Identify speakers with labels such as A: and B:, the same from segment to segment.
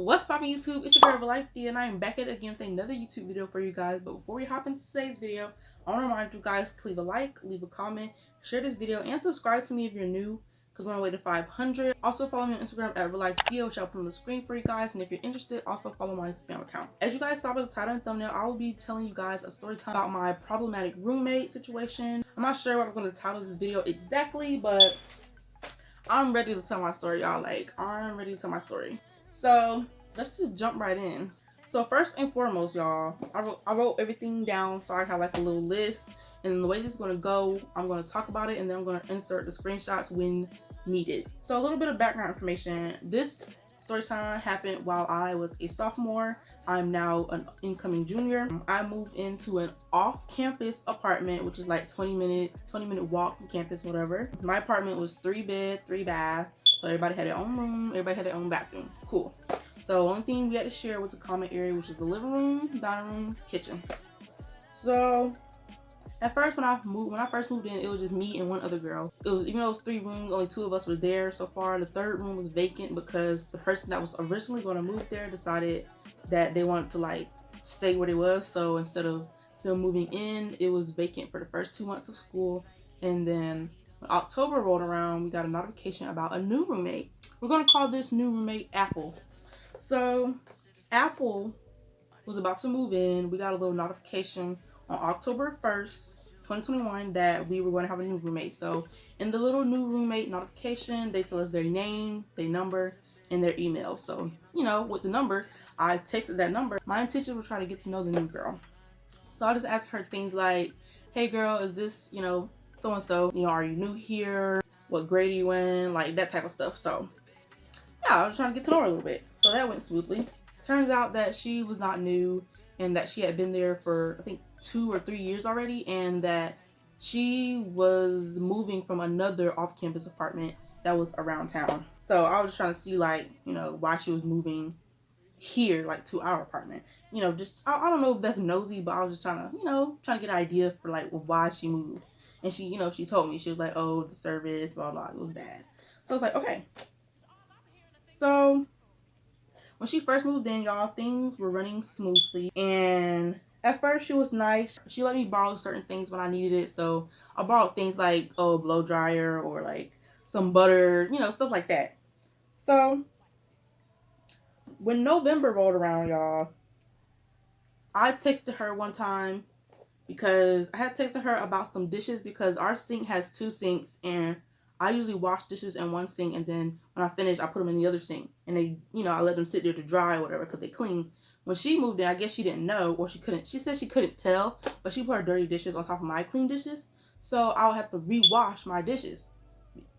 A: What's poppin' YouTube? It's your girl Life D, and I am back at it again with another YouTube video for you guys. But before we hop into today's video, I want to remind you guys to leave a like, leave a comment, share this video, and subscribe to me if you're new, because we're on the way to 500. Also follow me on Instagram at RealLifeD, which I'll put on the screen for you guys. And if you're interested, also follow my spam account. As you guys saw by the title and thumbnail, I will be telling you guys a story time about my problematic roommate situation. I'm not sure what I'm going to title this video exactly, but I'm ready to tell my story, y'all. Like, I'm ready to tell my story. So let's just jump right in. So first and foremost, y'all, I wrote everything down so I have like a little list. And the way this is going to go, I'm going to talk about it and then I'm going to insert the screenshots when needed. So a little bit of background information. This story time happened while I was a sophomore. I'm now an incoming junior. I moved into an off-campus apartment, which is like 20 minute walk from campus, whatever. My apartment was 3 bed, 3 bath. So everybody had their own room, everybody had their own bathroom. Cool. So the only thing we had to share was a common area, which is the living room, dining room, kitchen. So at first when I first moved in, it was just me and one other girl. It was, even though it was 3 rooms, only 2 of us were there so far. The 3rd room was vacant because the person that was originally going to move there decided that they wanted to like stay where they was. So instead of them moving in, it was vacant for the first 2 months of school. And then when October rolled around, we got a notification about a new roommate. We're going to call this new roommate Apple. So Apple was about to move in. We got a little notification on October 1st, 2021 that we were going to have a new roommate. So in the little new roommate notification, they tell us their name, their number, and their email. So, you know, with the number, I texted that number. My intention was trying to get to know the new girl. So I just asked her things like, hey girl, is this, you know, so-and-so, you know, are you new here? What grade are you in? Like that type of stuff. So yeah, I was trying to get to know her a little bit. So that went smoothly. Turns out that she was not new and that she had been there for, I think, 2 or 3 years already, and that she was moving from another off-campus apartment that was around town. So I was just trying to see, like, you know, why she was moving here, like, to our apartment. You know, just, I don't know if that's nosy, but I was just trying to, you know, trying to get an idea for, like, why she moved. And she, you know, she told me, she was like, oh, the service, blah, blah, it was bad. So I was like, okay. So when she first moved in, y'all, things were running smoothly. And at first she was nice. She let me borrow certain things when I needed it. So I borrowed things like, oh, blow dryer or like some butter, you know, stuff like that. So when November rolled around, y'all, I texted her one time because I had texted her about some dishes because our sink has 2 sinks and I usually wash dishes in one sink, and then when I finish, I put them in the other sink. And they, you know, I let them sit there to dry or whatever because they clean. When she moved in, I guess she didn't know, or she couldn't. She said she couldn't tell, but she put her dirty dishes on top of my clean dishes. So I would have to rewash my dishes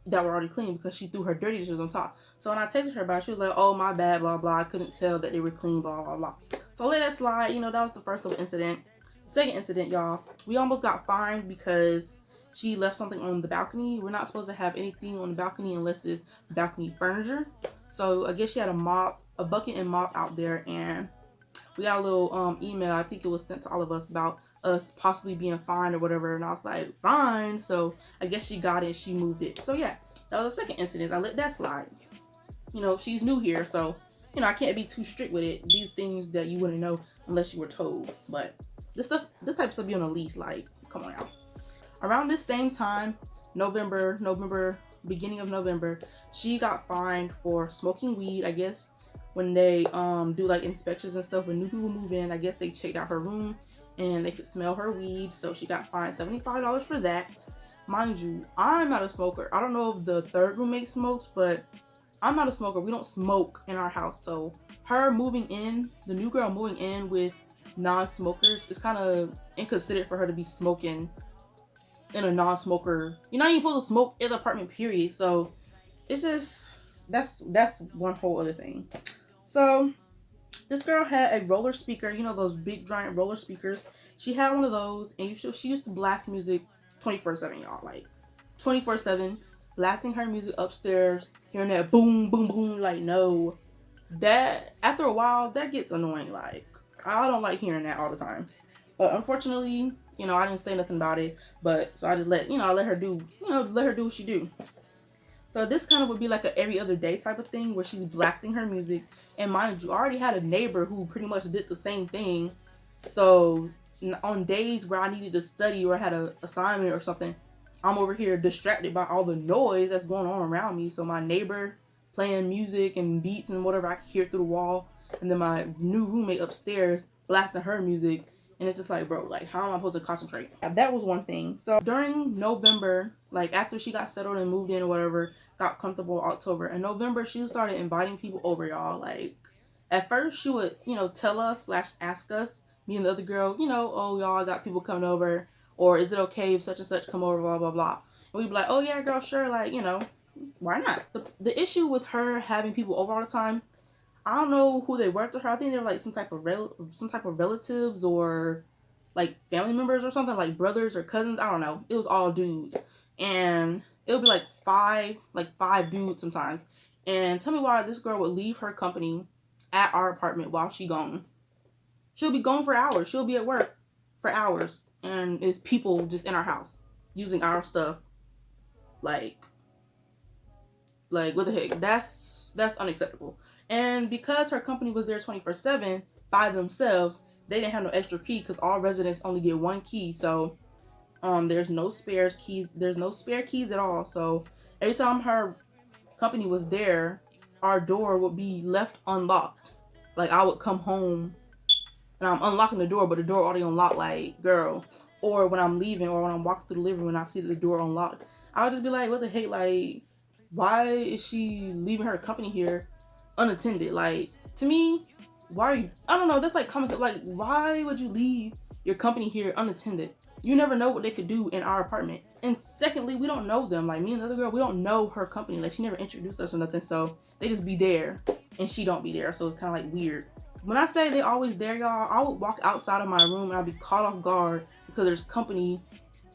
A: that were already clean because she threw her dirty dishes on top. So when I texted her about it, she was like, oh, my bad, blah, blah. I couldn't tell that they were clean, blah, blah, blah. So I let that slide. You know, that was the first little incident. Second incident, y'all, we almost got fined because she left something on the balcony. We're not supposed to have anything on the balcony unless it's balcony furniture. So I guess she had a bucket and mop out there, and we got a little email. I think it was sent to all of us about us possibly being fined or whatever. And I was like, fine. So I guess she got it. She moved it. So yeah, that was the second incident. I let that slide. You know, she's new here, so you know I can't be too strict with it. These things that you wouldn't know unless you were told. But this type of stuff be on the lease. Like, come on out. Around this same time, beginning of November, she got fined for smoking weed. I guess when they do like inspections and stuff, when new people move in, I guess they checked out her room and they could smell her weed. So she got fined $75 for that. Mind you, I'm not a smoker. I don't know if the 3rd roommate smokes, but I'm not a smoker. We don't smoke in our house. So her moving in, the new girl moving in with non-smokers, is kind of inconsiderate for her to be smoking in a non-smoker. You're not even supposed to smoke in the apartment, period. So it's just, that's one whole other thing. So this girl had a roller speaker, you know, those big giant roller speakers. She had one of those, and she used to blast music 24/7, y'all, like 24/7, blasting her music upstairs, hearing that boom boom boom. Like, no, that after a while that gets annoying. Like, I don't like hearing that all the time. But unfortunately, you know, I didn't say nothing about it. But so I just let her do what she do. So this kind of would be like a every other day type of thing where she's blasting her music. And mind you, I already had a neighbor who pretty much did the same thing. So on days where I needed to study or had an assignment or something, I'm over here distracted by all the noise that's going on around me. So my neighbor playing music and beats and whatever I could hear through the wall, and then my new roommate upstairs blasting her music. And it's just like, bro, like, how am I supposed to concentrate? That was one thing. So during November, like after she got settled and moved in or whatever, got comfortable October, in November she started inviting people over, y'all. Like at first she would, tell us / ask us, me and the other girl, oh y'all, I got people coming over, or is it okay if such and such come over, blah blah blah. And we'd be like, oh yeah girl, sure, like, why not? The issue with her having people over all the time, I don't know who they were to her. I think they were like some type of relatives or like family members or something, like brothers or cousins. I don't know. It was all dudes, and it would be like five dudes sometimes. And tell me why this girl would leave her company at our apartment while she gone. She'll be gone for hours. She'll be at work for hours, and it's people just in our house using our stuff. Like what the heck? That's unacceptable. And because her company was there 24/7 by themselves, they didn't have no extra key because all residents only get one key. So there's no spare keys. There's no spare keys at all. So every time her company was there, our door would be left unlocked. Like I would come home and I'm unlocking the door, but the door already unlocked. Like, girl. Or when I'm leaving, or when I'm walking through the living room and I see the door unlocked, I would just be like, what the heck? Like, why is she leaving her company here unattended? Like, to me, why are you, I don't know, that's like common, like, why would you leave your company here unattended? You never know what they could do in our apartment. And secondly, we don't know them. Like, me and the other girl, we don't know her company. Like, she never introduced us or nothing, so they just be there and she don't be there, so it's kind of like weird. When I say they always there, y'all, I would walk outside of my room and I'd be caught off guard because there's company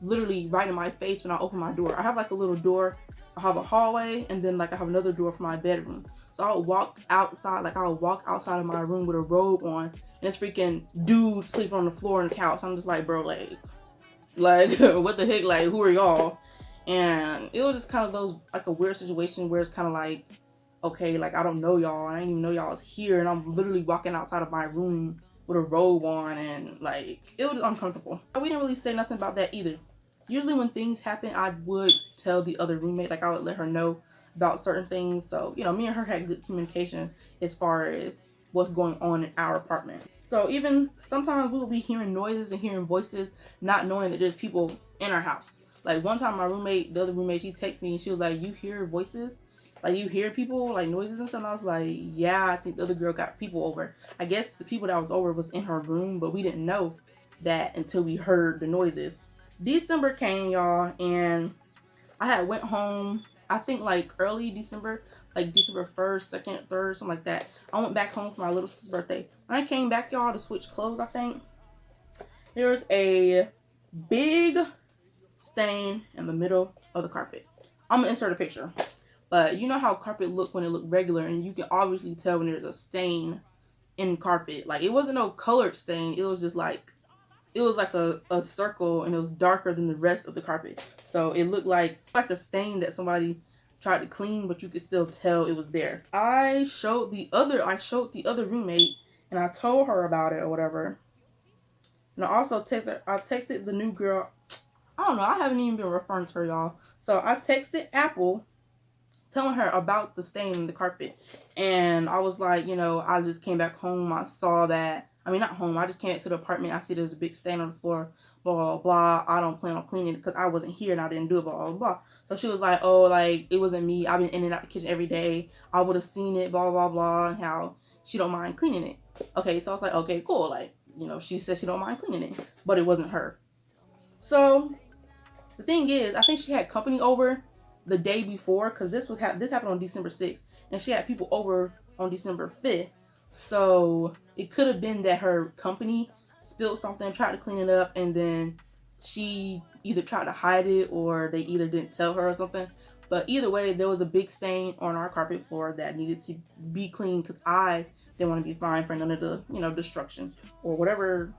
A: literally right in my face when I open my door. I have like a little door. I have a hallway, and then like I have another door for my bedroom. So I would walk outside, like I would walk outside of my room with a robe on, and this freaking dude sleeping on the floor on the couch. I'm just like, bro, like what the heck? Like, who are y'all? And it was just kind of those, like a weird situation where it's kind of like, okay, like I don't know y'all. I didn't even know y'all was here, and I'm literally walking outside of my room with a robe on, and like it was uncomfortable. We didn't really say nothing about that either. Usually when things happen, I would tell the other roommate, like I would let her know about certain things. So, me and her had good communication as far as what's going on in our apartment. So even sometimes we will be hearing noises and hearing voices, not knowing that there's people in our house. Like one time my roommate, the other roommate, she texted me and she was like, you hear voices? Like you hear people, like noises and stuff? And I was like, yeah, I think the other girl got people over. I guess the people that was over was in her room, but we didn't know that until we heard the noises. December came, y'all, and I had went home, I think like early December, like December 1st, 2nd, 3rd, something like that. I went back home for my little sister's birthday. When I came back, y'all, to switch clothes, I think, there was a big stain in the middle of the carpet. I'm gonna insert a picture. But you know how carpet look when it look regular, and you can obviously tell when there's a stain in carpet. Like it wasn't no colored stain, it was just like, it was like a circle, and it was darker than the rest of the carpet. So it looked like a stain that somebody tried to clean, but you could still tell it was there. I showed the other roommate, and I told her about it or whatever. And I also texted the new girl. I don't know, I haven't even been referring to her, y'all. So I texted Apple telling her about the stain in the carpet. And I was like, I just came back home. I saw that. I mean, not home. I just came back to the apartment. I see there's a big stain on the floor. Blah, blah, blah. I don't plan on cleaning it because I wasn't here and I didn't do it. Blah, blah, blah. So she was like, oh, like, it wasn't me. I've been in and out the kitchen every day. I would have seen it, blah, blah, blah. And how she don't mind cleaning it. Okay, so I was like, okay, cool. Like, she said she don't mind cleaning it. But it wasn't her. So the thing is, I think she had company over the day before, because this happened on December 6th, and she had people over on December 5th. So it could have been that her company spilled something, tried to clean it up, and then she either tried to hide it or they either didn't tell her or something. But either way, there was a big stain on our carpet floor that needed to be cleaned because I didn't want to be fined for none of the, destruction or whatever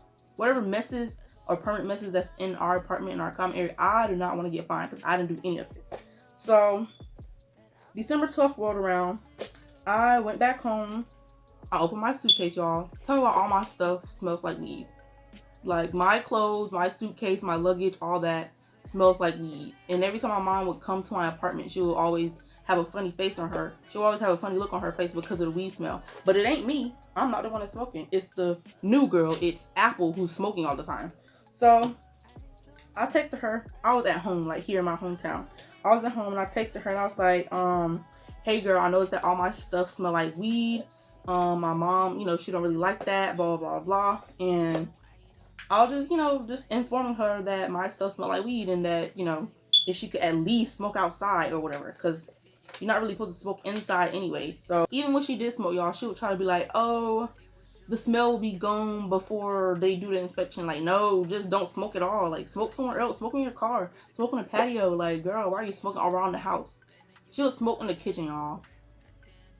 A: messes or permanent messes that's in our apartment, in our common area. I do not want to get fined because I didn't do any of it. So December 12th rolled around. I went back home. I opened my suitcase, y'all. Tell me why all my stuff smells like weed. Like my clothes, my suitcase, my luggage, all that smells like weed. And every time my mom would come to my apartment, she would always have a funny face on her. She would always have a funny look on her face because of the weed smell. But it ain't me. I'm not the one that's smoking. It's the new girl. It's Apple who's smoking all the time. So I texted her. I was at home, like here in my hometown. I was at home and I texted her and I was like, hey girl, I noticed that all my stuff smell like weed. My mom, she don't really like that, blah, blah, blah. And I was just, just informing her that my stuff smelled like weed and that, if she could at least smoke outside or whatever. Because you're not really supposed to smoke inside anyway. So even when she did smoke, y'all, she would try to be like, oh, the smell will be gone before they do the inspection. Like, no, just don't smoke at all. Like, smoke somewhere else. Smoke in your car. Smoke on the patio. Like, girl, why are you smoking all around the house? She would smoke in the kitchen, y'all.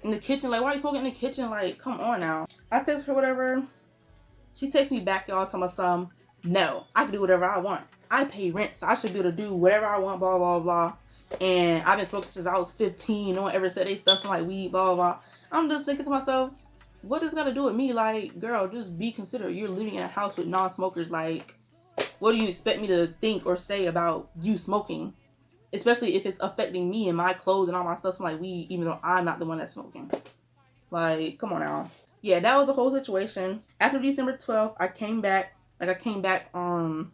A: In the kitchen. Like, why are you smoking in the kitchen? Like, come on now. I text her whatever. She texts me back, y'all, telling me no, I can do whatever I want. I pay rent, so I should be able to do whatever I want, blah, blah, blah. And I've been smoking since I was 15. No one ever said they stuff smell like weed, blah, blah, blah. I'm just thinking to myself, what is gonna do with me? Like, girl, just be considerate. You're living in a house with non-smokers. Like, what do you expect me to think or say about you smoking? Especially if it's affecting me and my clothes and all my stuff smell like weed, even though I'm not the one that's smoking. Like, come on now. Yeah, that was the whole situation. After December 12th, I came back. I don't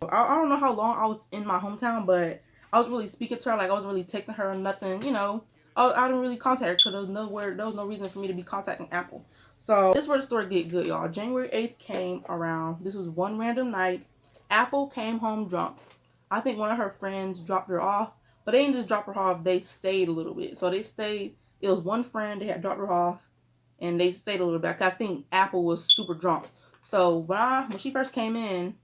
A: know how long I was in my hometown, but I was really speaking to her. Like, I wasn't really texting her or nothing, I didn't really contact her because there was no reason for me to be contacting Apple. So this is where the story get good, y'all. January 8th came around. This was one random night. Apple came home drunk. I think one of her friends dropped her off, but they didn't just drop her off. They stayed a little bit. So they stayed. It was one friend. They had dropped her off, and they stayed a little bit. I think Apple was super drunk. So when she first came in,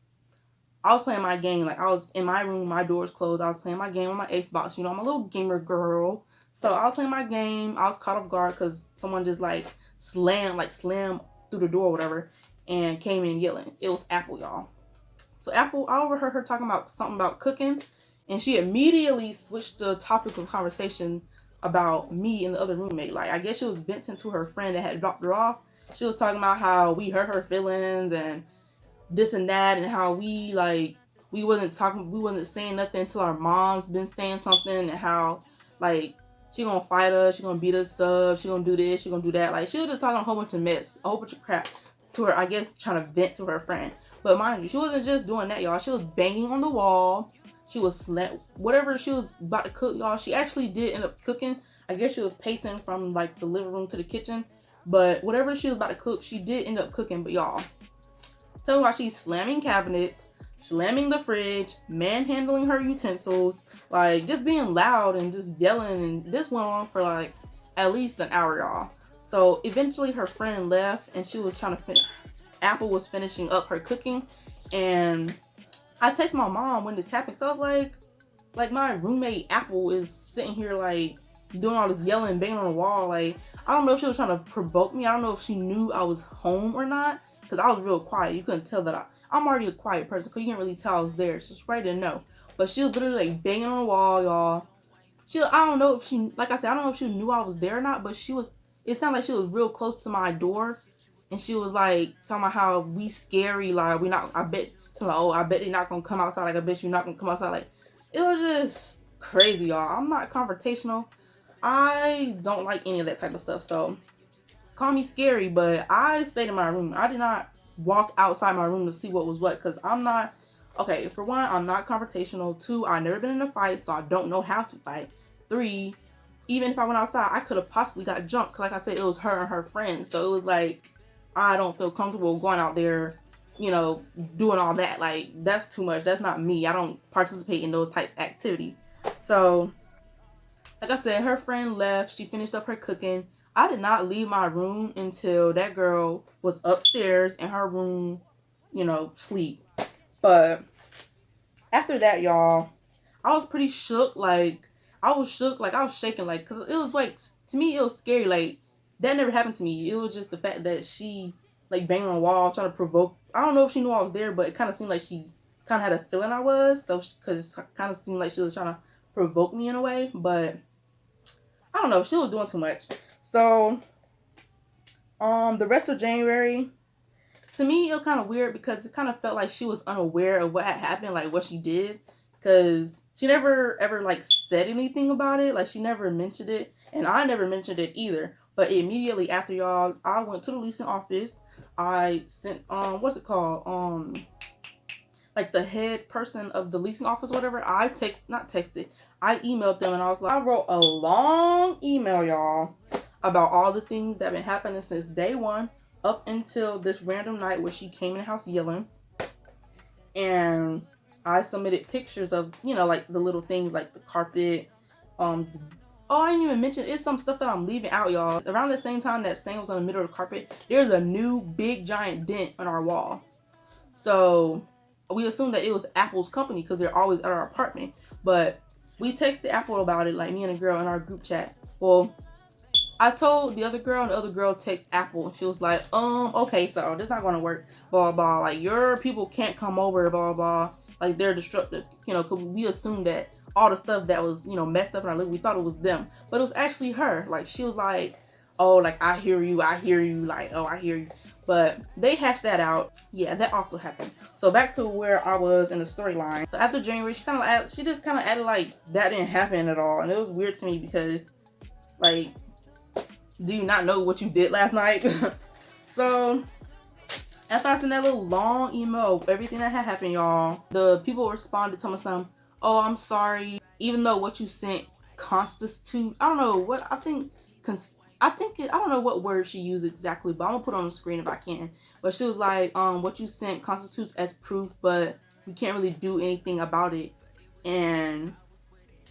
A: I was playing my game. Like, I was in my room, my doors closed. I was playing my game on my Xbox. I'm a little gamer girl. So I was playing my game. I was caught off guard because someone just slammed through the door or whatever and came in yelling. It was Apple, y'all. So Apple, I overheard her talking about something about cooking, and she immediately switched the topic of conversation about me and the other roommate. Like, I guess she was venting to her friend that had dropped her off. She was talking about how we hurt her feelings and this and that, and how we wasn't saying nothing until our mom's been saying something, and how she gonna fight us, she gonna beat us up, she gonna do this, she gonna do that. Like, she was just talking a whole bunch of mess, a whole bunch of crap to her, I guess trying to vent to her friend. But mind you, she wasn't just doing that, y'all. She was banging on the wall. She was whatever she was about to cook, y'all. She actually did end up cooking. I guess she was pacing from the living room to the kitchen. But whatever she was about to cook, she did end up cooking. But y'all, tell me why she's slamming cabinets, slamming the fridge, manhandling her utensils, just being loud and just yelling. And this went on for at least an hour, y'all. So eventually her friend left and she was trying to finish. Apple was finishing up her cooking, and I text my mom when this happened. So I was like my roommate Apple is sitting here doing all this yelling, banging on the wall. I don't know if she was trying to provoke me. I don't know if she knew I was home or not, because I was real quiet. You couldn't tell that I'm already a quiet person, because you can't really tell I was there. So she probably didn't know. But she was literally banging on the wall, y'all. I don't know if she, like I said, I don't know if she knew I was there or not, but it sounded like she was real close to my door. And she was talking about how we scary, we not, I bet, so I bet they're not gonna come outside, I bet you're not gonna come outside. It was just crazy, y'all. I'm not confrontational. I don't like any of that type of stuff, so call me scary, but I stayed in my room. I did not walk outside my room to see what was what, because I'm not, okay, for one, I'm not confrontational. Two, I've never been in a fight, so I don't know how to fight. Three, even if I went outside, I could have possibly got jumped. Like I said, it was her and her friends, so it was I don't feel comfortable going out there, doing all that. That's too much. That's not me. I don't participate in those types of activities. So, like I said, her friend left. She finished up her cooking. I did not leave my room until that girl was upstairs in her room, sleep. But after that, y'all, I was pretty shook. I was shook. I was shaking. Because it was to me, it was scary. That never happened to me. It was just the fact that she banging on the wall, trying to provoke. I don't know if she knew I was there, but it kind of seemed like she kind of had a feeling I was. So, because it kind of seemed like she was trying to provoke me in a way. But I don't know, she was doing too much. So the rest of January, to me, it was kind of weird because it kind of felt like she was unaware of what had happened, like what she did, because she never ever like said anything about it. Like she never mentioned it, and I never mentioned it either. But immediately after, y'all, I went to the leasing office. I sent what's it called, like the head person of the leasing office, whatever. I emailed them, and I was like, I wrote a long email, y'all, about all the things that have been happening since day one up until this random night where she came in the house yelling. And I submitted pictures of, you know, like the little things like the carpet. Oh, I didn't even mention, it's some stuff that I'm leaving out, y'all. Around the same time that stain was on the middle of the carpet, there's a new big giant dent on our wall. So we assumed that it was Apple's company because they're always at our apartment. But we texted Apple about it, like me and a girl in our group chat. Well, I told the other girl, and the other girl texted Apple. She was like, okay, so this not gonna work, blah blah. Like, your people can't come over, blah blah. Like, they're destructive, you know, because we assumed that all the stuff that was, you know, messed up in our living, we thought it was them, but it was actually her. Like, she was like, oh, like, I hear you, like, oh, I hear you. But they hashed that out. Yeah, that also happened. So back to where I was in the storyline. So after January, she just kind of added like that didn't happen at all, and it was weird to me because, like, do you not know what you did last night? So after I sent that little long email of everything that had happened, y'all, the people responded to me some, oh, I'm sorry, even though what you sent constitutes, I don't know what, I don't know what word she used exactly, but I'm gonna put it on the screen if I can. But she was like, what you sent constitutes as proof, but we can't really do anything about it. And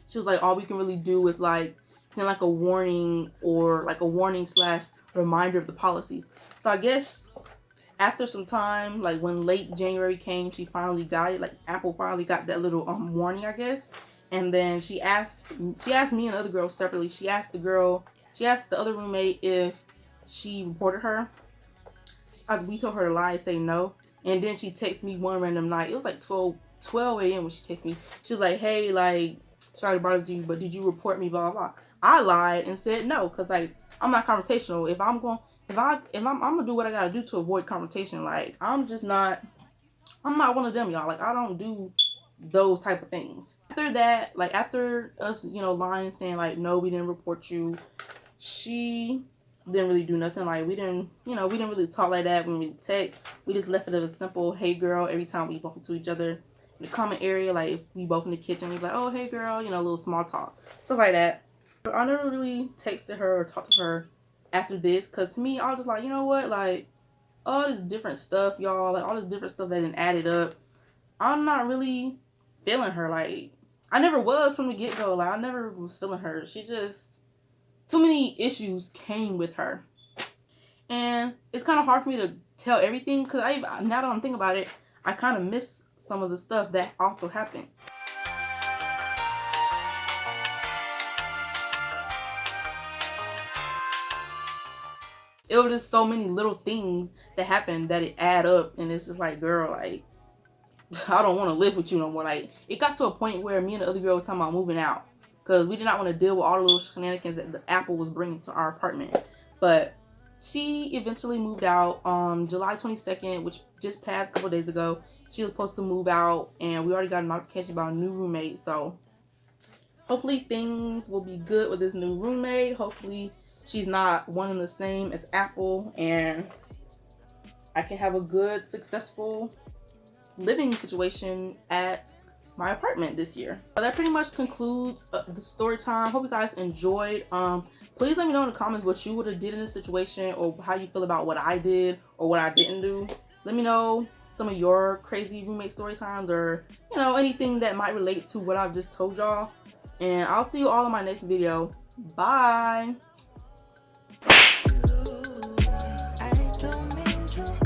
A: she was like, all we can really do is like send like a warning, or like a warning / reminder of the policies. So I guess after some time, like when late January came, she finally got it. Like, Apple finally got that little warning, I guess. And then she asked me and the other girl separately. She asked the other roommate if she reported her. We told her to lie and say no. And then she texted me one random night. It was like 12 a.m. when she texted me. She was like, hey, like, sorry to bother you, but did you report me, blah, blah, blah. I lied and said no, because, like, I'm not confrontational. I'm gonna do what I gotta do to avoid confrontation. Like, I'm not one of them, y'all. Like, I don't do those type of things. After that, like, after us, you know, lying, saying like, no, we didn't report you, she didn't really do nothing. Like, we didn't really talk like that when we text. We just left it as a simple hey girl every time we bump into each other in the common area. Like, if we both in the kitchen, we'd be like, oh, hey girl, you know, a little small talk, stuff like that. But I never really texted her or talked to her after this, because to me, I was just like, you know what, like, all this different stuff, y'all, like, all this different stuff that didn't added up, I'm not really feeling her. Like, I never was from the get-go. Like, I never was feeling her. She just, too many issues came with her. And it's kind of hard for me to tell everything, because now that I'm thinking about it, I kind of miss some of the stuff that also happened. It was just so many little things that happened that it add up, and it's just like, girl, like, I don't want to live with you no more. Like, it got to a point where me and the other girl were talking about moving out, because we did not want to deal with all the little shenanigans that the Apple was bringing to our apartment. But she eventually moved out on July 22nd, which just passed a couple days ago. She was supposed to move out, and we already got a notification about a new roommate. So hopefully things will be good with this new roommate. Hopefully she's not one and the same as Apple, and I can have a good, successful living situation at my apartment this year. But that pretty much concludes the story time. Hope you guys enjoyed. Please let me know in the comments what you would have did in this situation, or how you feel about what I did or what I didn't do. Let me know some of your crazy roommate story times, or, you know, anything that might relate to what I've just told y'all. And I'll see you all in my next video. Bye. I don't mean to